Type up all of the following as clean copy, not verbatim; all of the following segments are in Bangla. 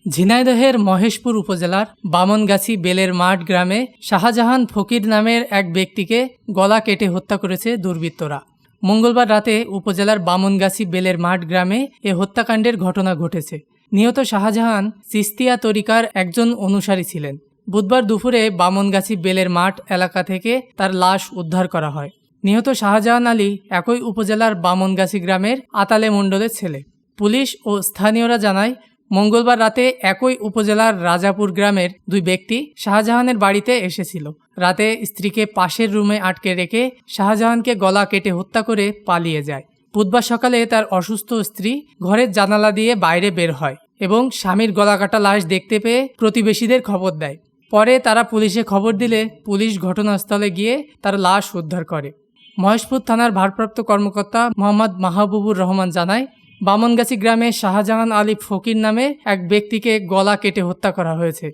ঝিনাইদহের মহেশপুর উপজেলার বামনগাছি বেলের মাঠ গ্রামে শাহজাহান ফকির নামের এক ব্যক্তিকে গলা কেটে হত্যা করেছে দুর্বৃত্তরা। মঙ্গলবার রাতে উপজেলার বামনগাছি বেলের মাঠ গ্রামে এ হত্যাকাণ্ডের ঘটনা ঘটেছে। নিহত শাহজাহান চিস্তিয়া তরিকার একজন অনুসারী ছিলেন। বুধবার দুপুরে বামনগাছি বেলের মাঠ এলাকা থেকে তার লাশ উদ্ধার করা হয়। নিহত শাহজাহান আলী একই উপজেলার বামনগাছি গ্রামের আতালে মণ্ডলের ছেলে। পুলিশ ও স্থানীয়রা জানায়, মঙ্গলবার রাতে একই উপজেলার রাজাপুর গ্রামের দুই ব্যক্তি শাহজাহানের বাড়িতে এসেছিল। রাতে স্ত্রীকে পাশের রুমে আটকে রেখে শাহজাহানকে গলা কেটে হত্যা করে পালিয়ে যায়। বুধবার সকালে তার অসুস্থ স্ত্রী ঘরের জানালা দিয়ে বাইরে বের হয় এবং স্বামীর গলাকাটা লাশ দেখতে পেয়ে প্রতিবেশীদের খবর দেয়। পরে তারা পুলিশে খবর দিলে পুলিশ ঘটনাস্থলে গিয়ে তার লাশ উদ্ধার করে। মহেশপুর থানার ভারপ্রাপ্ত কর্মকর্তা মোহাম্মদ মাহবুবুর রহমান জানায়, বামনগাছি গ্রামে শাহজাহান আলী ফকির নামে এক ব্যক্তিকে গলা কেটে হত্যা করা হয়েছে।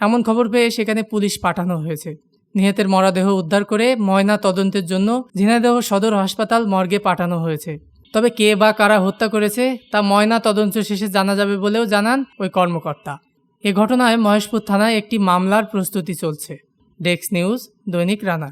এমন খবর পেয়ে সেখানে পুলিশ পাঠানো হয়েছে। নিহতের মরদেহ উদ্ধার করে ময়না তদন্তের জন্য ঝিনাইদহ সদর হাসপাতাল মর্গে পাঠানো হয়েছে। তবে কে বা কারা হত্যা করেছে তা ময়না তদন্ত শেষে জানা যাবে বলেও জানান ওই কর্মকর্তা। এ ঘটনায় মহেশপুর থানায় একটি মামলার প্রস্তুতি চলছে। ডেস্ক নিউজ, দৈনিক রানা।